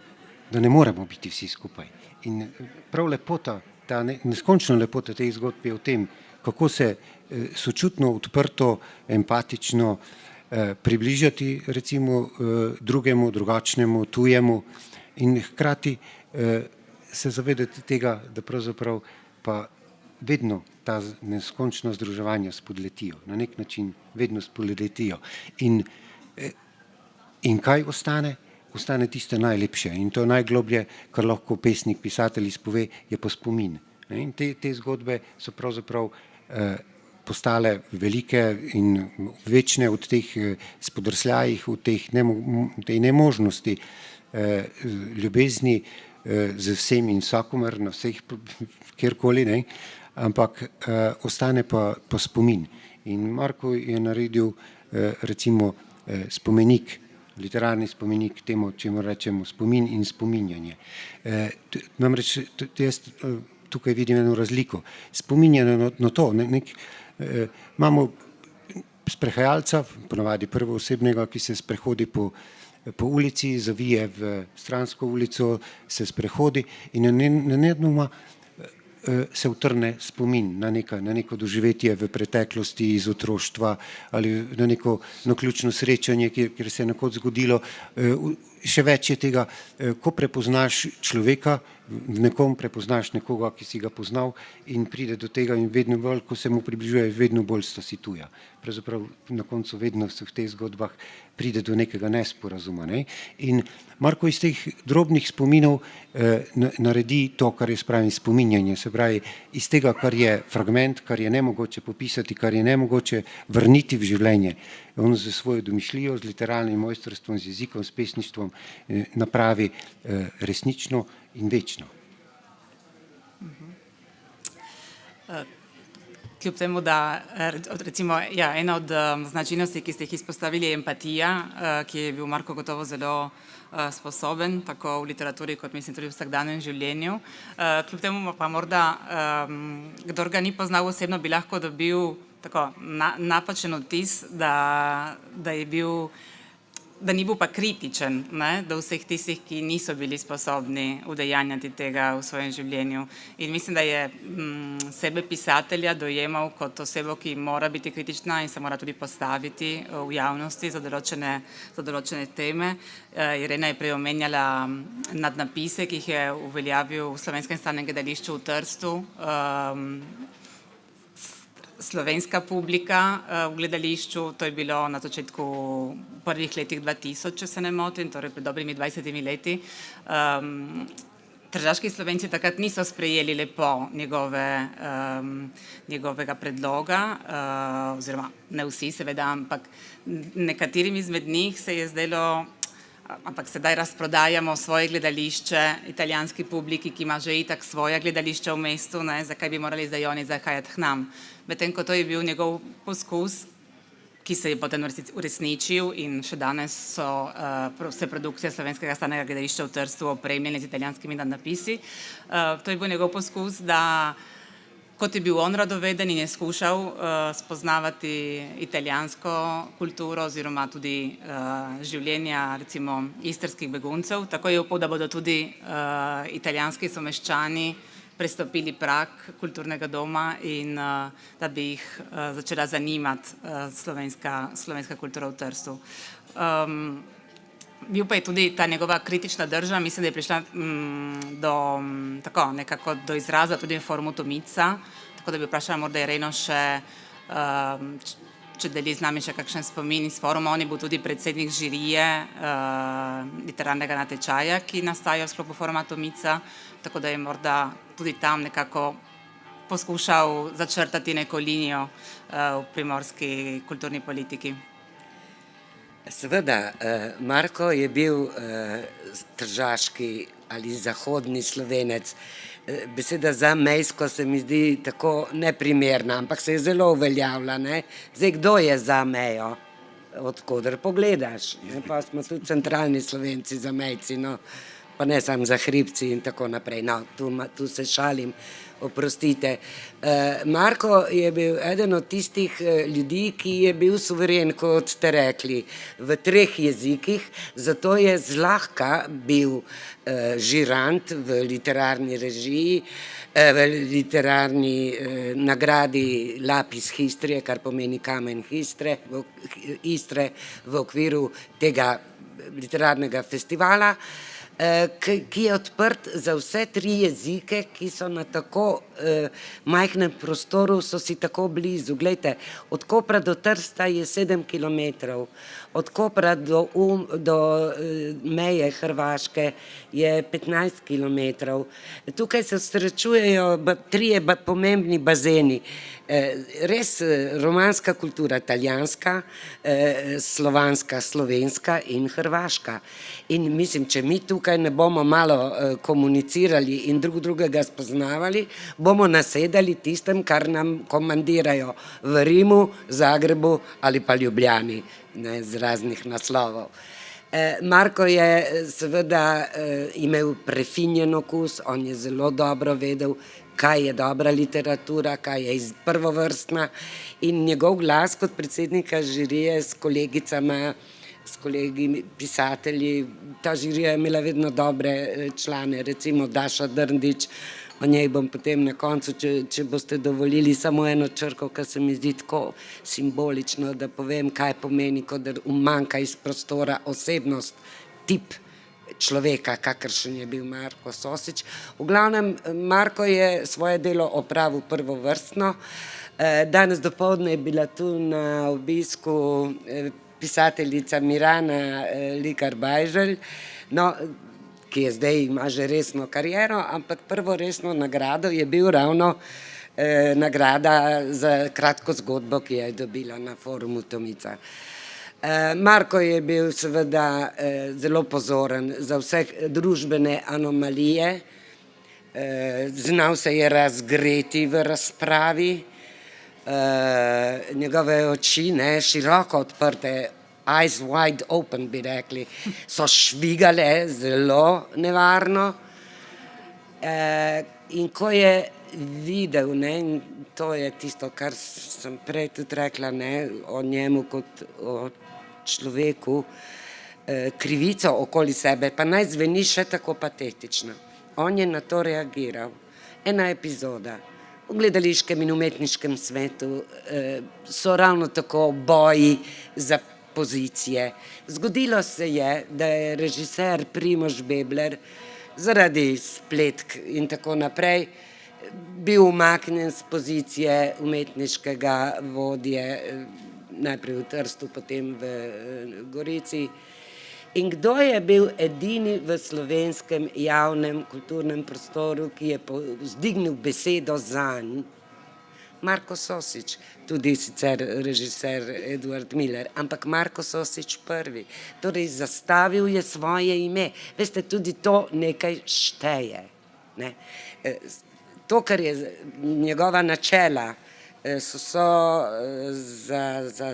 da ne moremo biti vsi skupaj. In prav lepota, ta neskončna lepota teh zgodb je v tem, kako se sočutno, odprto, empatično približati recimo drugemu, drugačnemu, tujemu in hkrati se zavedati tega, da pravzaprav pa vedno ta neskončna združevanja spodletijo, na nek način vedno spodletijo. In kaj ostane? Ostane tiste najlepše in to najgloblje, kar lahko pesnik, pisatelj izpove, je pa spomin. In te zgodbe so pravzaprav postale velike in večne od teh spodrsljajih, v tej nemožnosti ljubezni z vsem in vsakomer, na vseh kjerkoli, ne? Ampak ostane pa spomin. In Marko je naredil recimo spomenik, literarni spomenik temu, čemu rečemo spomin in spominjanje. Namreč jaz tukaj vidim eno razliko. Spominjanje na to, imamo sprehajalca, ponavadi prvoosebnega, ki se sprehodi po ulici, zavije v stransko ulico, se sprehodi in nenadoma se utrne spomin na neko doživetje v preteklosti iz otroštva ali na neko naključno srečanje, kjer se je nekoč zgodilo. Še več je tega, ko prepoznaš človeka, v nekom prepoznaš nekoga, ki si ga poznal in pride do tega in vedno bolj, ko se mu približuje, vedno bolj sta si tuja. Pravzaprav na koncu vedno se v teh zgodbah pride do nekega nesporazuma. Ne? In Marko iz teh drobnih spominov naredi to, kar je spravim spominjanje, se pravi iz tega, kar je fragment, kar je nemogoče popisati, kar je nemogoče vrniti v življenje. On z svojo domišljijo, z literarnim mojstrstvom, z jezikom, s pesništvom napravi resnično in večno. Kljub temu, da recimo, ena od značilnosti, ki ste jih izpostavili, je empatija, ki je bil Marko gotovo zelo sposoben, tako v literaturi, kot mislim tudi v vsakdanjem življenju. Kljub temu pa morda, kdor ga ni poznal osebno, bi lahko dobil tako napačen vtis, da ni bil pa kritičen, ne, do vseh tistih, ki niso bili sposobni udejanjati tega v svojem življenju. In mislim, da je sebe pisatelja dojemal kot osebo, ki mora biti kritična in se mora tudi postaviti v javnosti za določene teme. Irena je prej omenjala nadnapise, ki jih je uveljavil v Slovenskem stalnem gledališču v Trstu. Slovenska publika v gledališču, to je bilo na začetku prvih letih 2000, če se ne motim, torej pred dobrimi 20 leti. Tržaški Slovenci takrat niso sprejeli lepo njegovega predloga, oziroma ne vsi seveda, ampak nekaterim izmed njih se je zdelo, ampak sedaj razprodajamo svoje gledališče italijanski publiki, ki ima že itak svoja gledališča v mestu, ne, zakaj bi morali zdaj oni zahajati k nam. Medtem ko to je bil njegov poskus ki se je potem uresničil in še danes so vse produkcije Slovenskega stalnega gledališča v Trstu opremljene z italijanskimi nadnapisi. To je bil njegov poskus, da kot je bil on radoveden in je skušal spoznavati italijansko kulturo oziroma tudi življenja recimo istrskih beguncev, tako je upal, da bodo tudi italijanski someščani prestopili prag kulturnega doma in da bi jih začela zanimati slovenska kultura v Trstu. Bil pa je tudi ta njegova kritična drža, mislim, da je prišla nekako do izraza tudi v forumu Tomica, tako da bi vprašala morda Ireno še, če deli z nami še kakšen spomin iz foruma. On je bil tudi predsednik žirije literarnega natečaja, ki nastaja v sklopu foruma Tomica, tako da je morda tudi tam nekako poskušal začrtati neko linijo v primorski kulturni politiki. Seveda, Marko je bil tržaški ali zahodni Slovenec. Beseda zamejsko se mi zdi tako neprimerna, ampak se je zelo uveljavila, ne. Zdaj, kdo je za mejo? Od koder pogledaš, ne, pa smo tudi centralni Slovenci zamejci, no, pa ne samo za hribci in tako naprej, no, tu se šalim, oprostite. Marko je bil eden od tistih ljudi, ki je bil suveren, kot ste rekli, v 3 jezikih, zato je zlahka bil žirant v literarni režiji, v literarni nagradi Lapis Histrije, kar pomeni kamen Istre v okviru tega literarnega festivala, ki je odprt za vse 3 jezike, ki so na tako majhnem prostoru, so si tako blizu. Glejte, od Kopra do Trsta je 7 kilometrov, od Kopra do meje Hrvaške je 15 kilometrov. Tukaj se srečujejo 3 pomembni bazeni. Res romanska kultura, italijanska, slovanska, slovenska in hrvaška. In mislim, če mi tukaj ne bomo malo komunicirali in drugega spoznavali, bomo nasedali tistem, kar nam komandirajo v Rimu, Zagrebu ali pa Ljubljani, ne, z raznih naslovov. Marko je seveda imel prefinjen okus, on je zelo dobro vedel, kaj je dobra literatura, kaj je prvovrstna, in njegov glas kot predsednika žirije s kolegicama, s kolegi pisatelji, ta žirija je imela vedno dobre člane, recimo Daša Drndič, o njej bom potem na koncu, če boste dovolili, samo eno črko, ker se mi zdi tako simbolično, da povem, kaj pomeni, kot umanjka iz prostora osebnost, tip človeka, kakršen je bil Marko Sosič. V glavnem, Marko je svoje delo opravil prvovrstno. Danes dopoldne je bila tu na obisku pisateljica Mirana Likar-Bajželj, no, ki je zdaj ima že resno kariero, ampak prvo resno nagrado je bil ravno nagrada za kratko zgodbo, ki je dobila na forumu Tomica. Marko je bil seveda zelo pozoren za vse družbene anomalije, znal se je razgreti v razpravi, njegove oči, ne, široko odprte, eyes wide open, bi rekli, so švigale zelo nevarno, in ko je videl, ne, in to je tisto, kar sem prej tudi rekla, ne, o njemu kot o človeku, krivico okoli sebe, pa naj zveni še tako patetično. On je na to reagiral. Ena epizoda. V gledališkem in umetniškem svetu so ravno tako boji za pozicije. Zgodilo se je, da je režiser Primož Bebler zaradi spletk in tako naprej bil umaknjen z pozicije umetniškega vodje, najprej v Trstu, potem v Gorici. In kdo je bil edini v slovenskem javnem kulturnem prostoru, ki je vzdignil besedo zanj? Marko Sosič, tudi sicer režiser Eduard Miller, ampak Marko Sosič prvi. Torej, zastavil je svoje ime. Veste, tudi to nekaj šteje, ne. To, kar je njegova načela,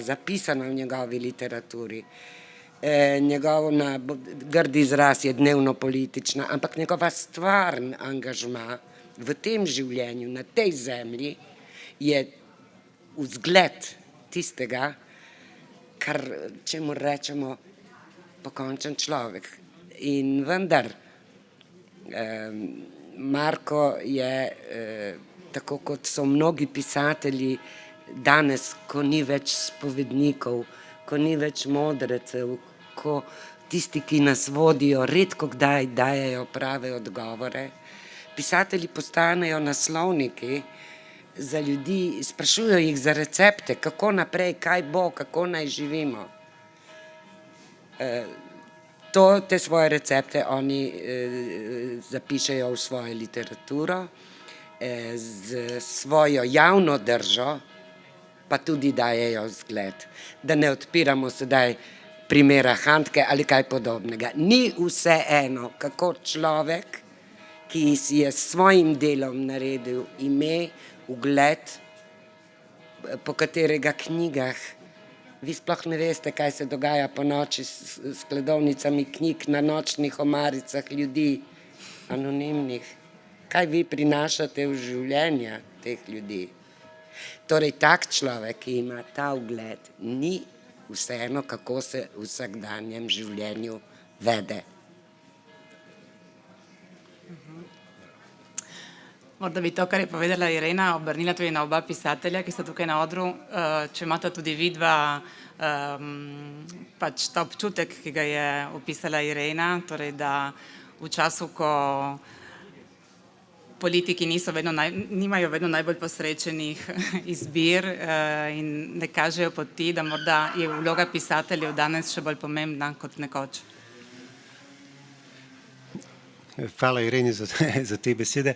zapisana v njegovi literaturi. Njegov grdi izraz je dnevno politična, ampak njegova stvarn angažma v tem življenju, na tej zemlji, je vzgled tistega, kar čemu rečemo pokončen človek. In vendar, Marko je, tako kot so mnogi pisatelji danes, ko ni več spovednikov, ko ni več modrecev, ko tisti, ki nas vodijo, redko kdaj dajejo prave odgovore, pisatelji postanejo naslovniki za ljudi, sprašujejo jih za recepte, kako naprej, kaj bo, kako naj živimo. Te svoje recepte oni zapišejo v svojo literaturo, z svojo javno držo pa tudi dajejo zgled. Da ne odpiramo sedaj primera Handke ali kaj podobnega. Ni vseeno, kako človek, ki si je s svojim delom naredil ime, ugled, po katerega knjigah vi sploh ne veste, kaj se dogaja po noči s skladovnicami knjig na nočnih omaricah ljudi, anonimnih. Kaj vi prinašate v življenja teh ljudi? Torej, tak človek, ki ima ta ugled, ni vseeno, kako se v vsakdanjem življenju vede. Morda bi to, kar je povedala Irena, obrnila tudi na oba pisatelja, ki sta tukaj na odru. Če imata tudi vidva pač ta občutek, ki ga je opisala Irena, torej da v času, ko politiki nimajo vedno najbolj posrečenih izbir in ne kažejo poti, da morda je vloga pisateljev danes še bolj pomembna kot nekoč. Hvala Ireni za te besede.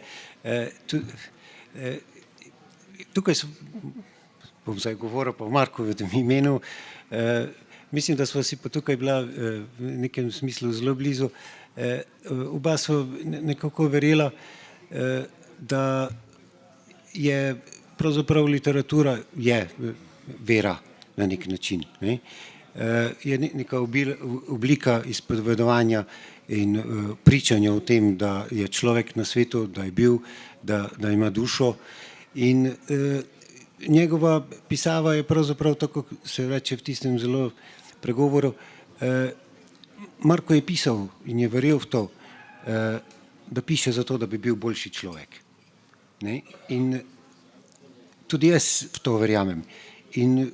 Tukaj bom zdaj govoril pa v Markovem imenu. Mislim, da sva si pa tukaj bila v nekem smislu zelo blizu. Oba sva nekako verjela, da je pravzaprav literatura je vera na nek način. Je neka oblika izpovedovanja in pričanja o tem, da je človek na svetu, da je bil, da ima dušo. In njegova pisava je pravzaprav, tako se reče v tistem zelo pregovoru, Marko je pisal in je verjel v to, da piše zato, da bi bil boljši človek. In tudi jaz v to verjamem. In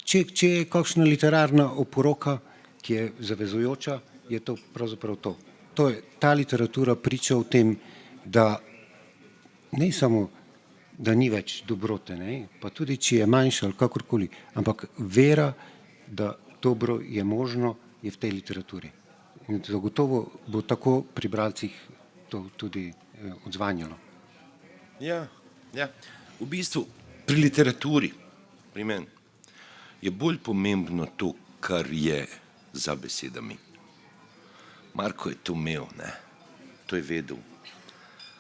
če je kakšna literarna oporoka, ki je zavezujoča, je to pravzaprav to. Ta literatura priča o tem, da ne samo, da ni več dobrote, pa tudi, če je manjša ali kakorkoli, ampak vera, da dobro je možno, je v tej literaturi. In zagotovo bo tako pri bralcih to tudi odzvanjalo. Ja. V bistvu pri literaturi, pri meni, je bolj pomembno to, kar je za besedami. Marko je to imel, to je vedel.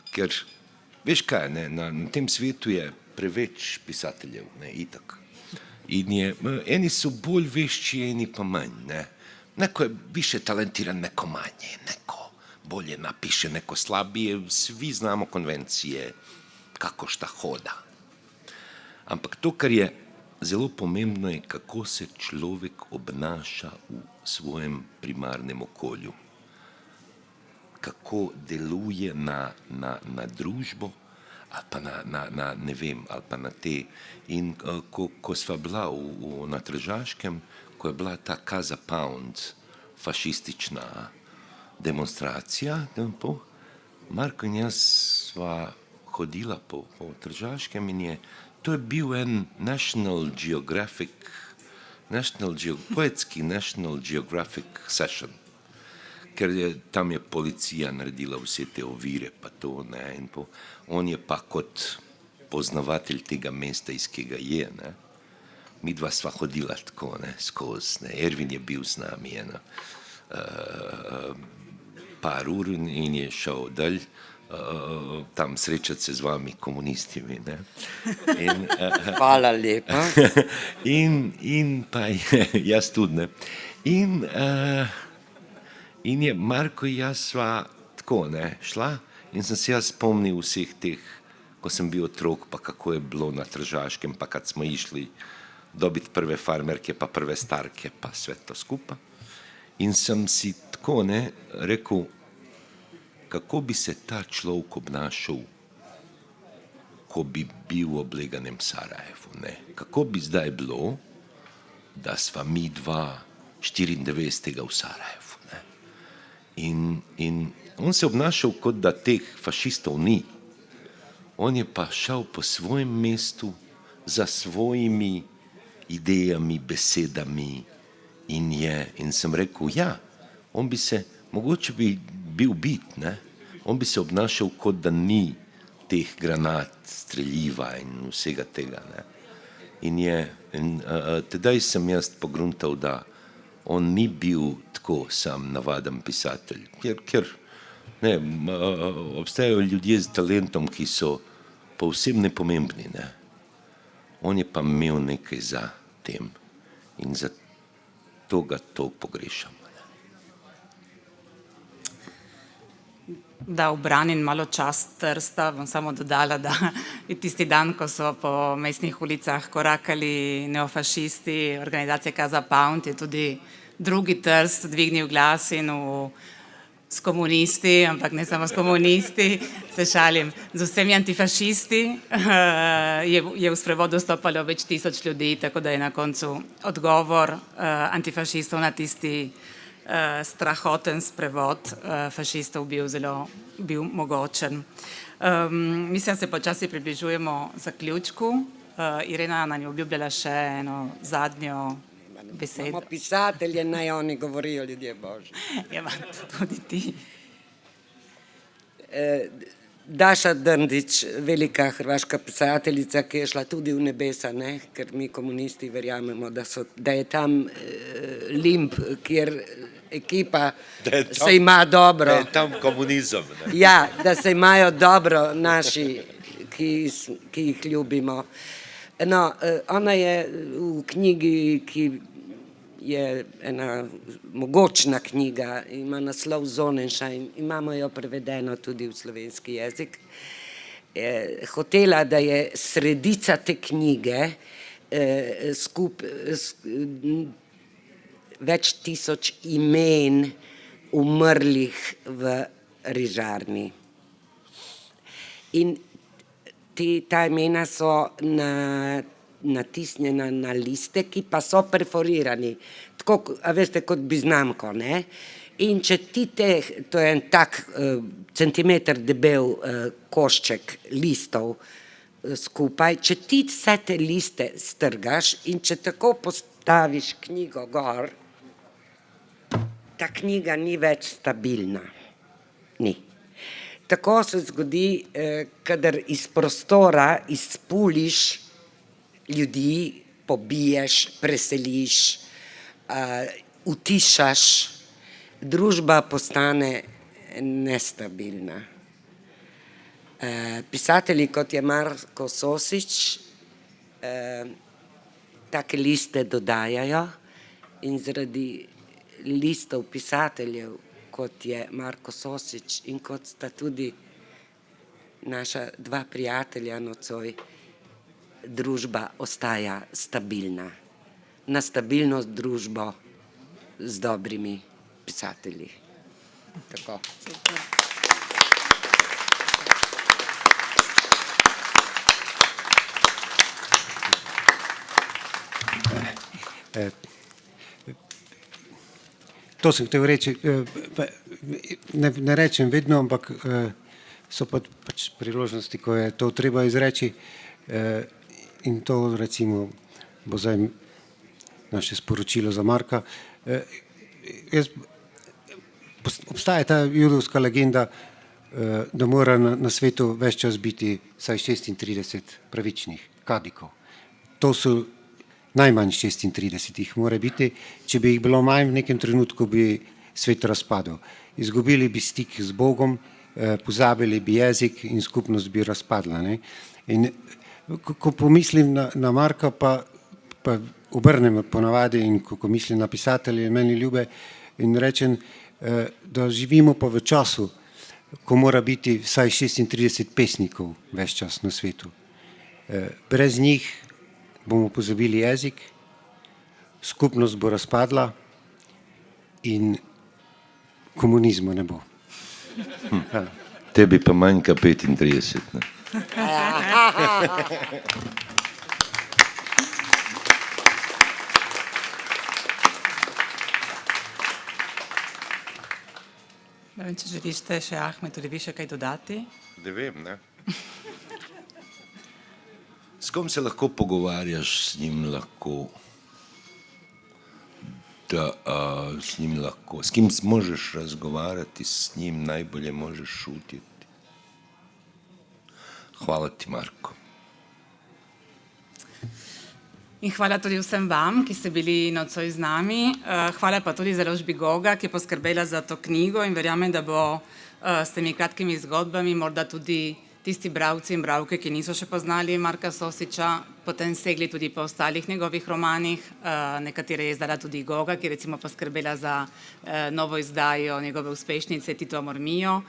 Ker, veš kaj, na tem svetu je preveč pisateljev, itak. In eni so bolj vešči, eni pa manj, Neko je više talentiran, neko manje, neko bolje napiše, neko slabije, svi znamo konvencije, kako šta hoda. Ampak to, kar je zelo pomembno, je, kako se človek obnaša v svojem primarnem okolju. Kako deluje na družbo, ali pa ne vem, ali pa na te. In ko sva bila na Tržaškem, ko je bila ta Casa Pound fašistična demonstracija, Marko in jaz sva hodila po Tržaškem in to je bil en poetski National Geographic session, ker tam je policija naredila vse te ovire, pa to, in on je pa kot poznavatelj tega mesta, iz kega je, midva sva hodila tako, skozi, Ervin je bil z nami par ur in je šel dalj tam srečati se z vami, komunisti. Ne? Hvala lepa. In pa jaz tudi, ne. In je Marko in jaz sva tako, ne, šla in sem se jaz spomnil vseh teh, ko sem bil otrok, pa kako je bilo na Tržaškem, pa kad smo išli dobiti prve farmerke, pa prve starke, pa sve to skupaj. In sem si tako, ne, rekel, kako bi se ta človek obnašal, ko bi bil v obleganem Sarajevu, ne. Kako bi zdaj bilo, da sva mi dva 94. v Sarajevu, ne. In on se obnašal, kot da teh fašistov ni. On je pa šel po svojem mestu za svojimi idejami, besedami in sem rekel, ja, on bi se, mogoče bi bil bit, ne? On bi se obnašal, kot da ni teh granat, streljiva in vsega tega, ne? Tedaj sem jaz pogruntal, da on ni bil tako sam navaden pisatelj, ker ne, obstajajo ljudje z talentom, ki so povsem nepomembni, ne. On je pa imel nekaj za tem in zato ga to pogrešam. Da obranim malo čast Trsta, bom samo dodala, da je tisti dan, ko so po mestnih ulicah korakali neofašisti, organizacija Casa Pound, je tudi drugi Trst dvignil glas in s komunisti, ampak ne samo s komunisti, se šalim, z vsemi antifašisti je v sprevodu stopalo več tisoč ljudi, tako da je na koncu odgovor antifašistov na tisti strahoten sprevod fašistov bil mogočen. Mislim, se počasi približujemo zaključku. Irena nam je obljubljala še eno zadnjo besedo. Imamo pisatelje, naj oni govorijo, ljudje božji. Ja, tudi ti. Daša Drndić, velika hrvaška pisateljica, ki je šla tudi v nebesa, ne? Ker mi komunisti verjamemo, da je tam limb, kjer ekipa se ima dobro. Da je tam komunizem. Ne? Ja, da se imajo dobro naši, ki jih ljubimo. No, ona je v knjigi, ki je ena mogočna knjiga, ima naslov Zonenša in imamo jo prevedeno tudi v slovenski jezik. Hotela, da je sredica te knjige več tisoč imen umrlih v Rižarni. In ta imena so natisnjena na liste, ki pa so perforirani, tako, a veste, kot bi znamko, ne? In če ti to je en tak centimeter debel košček listov skupaj, če ti vse te liste strgaš in če tako postaviš knjigo gor, ta knjiga ni več stabilna. Ni. Tako se zgodi, kadar iz prostora izpuliš ljudi, pobiješ, preseliš, utišaš, družba postane nestabilna. Pisatelji, kot je Marko Sosič, take liste dodajajo in zaradi listov pisateljev, kot je Marko Sosič in kot sta tudi naša dva prijatelja nocoj, družba ostaja stabilna. Na stabilnost družbo z dobrimi pisatelji. Tako. To sem hotel reči, ne rečem vedno, ampak so pač priložnosti, ko je to treba izreči. In to recimo bo zdaj naše sporočilo za Marka. Obstaja ta judovska legenda, da mora na svetu ves čas biti vsaj 36 pravičnih kadikov. To so najmanj 36 jih mora biti. Če bi jih bilo manj, v nekem trenutku bi svet razpadel. Izgubili bi stik z Bogom pozabili bi jezik in skupnost bi razpadla. Ne? In ko pomislim na Marka, pa obrnem ponavadi in ko mislim na pisatelje, meni ljube in rečem, da živimo pa v času, ko mora biti vsaj 36 pesnikov ves čas na svetu. Brez njih bomo pozabili jezik, skupnost bo razpadla in komunizma ne bo. Tebi pa manjka 35. Ne? Ne vem, če želiš te še Ahmed tudi vi še kaj dodati? Ne vem, ne? S kom se lahko pogovarjaš, s njim lahko, s kim možeš razgovarjati, s njim najbolje možeš šutiti. Hvala ti, Marko. In hvala tudi vsem vam, ki ste bili nocoj z nami. Hvala pa tudi založbi Goga, ki je poskrbela za to knjigo in verjamem, da bo s temi kratkimi zgodbami morda tudi tisti bralci in bralke, ki niso še poznali Marka Sosiča, potem segli tudi po ostalih njegovih romanih. Nekatere je izdala tudi Goga, ki je recimo poskrbela za novo izdajo njegove uspešnice Tito Amor Mio,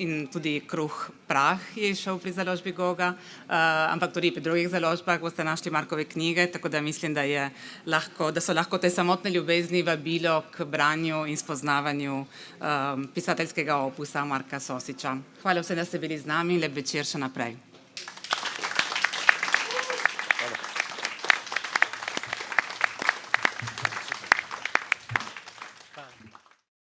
in tudi Kruh prah je šel pri založbi Goga, ampak tudi pri drugih založbah boste našli Markove knjige, tako da mislim, da so lahko te samotne ljubezni vabilo k branju in spoznavanju pisateljskega opusa Marka Sosiča. Hvala vsem, da ste bili z nami in lep večer še naprej.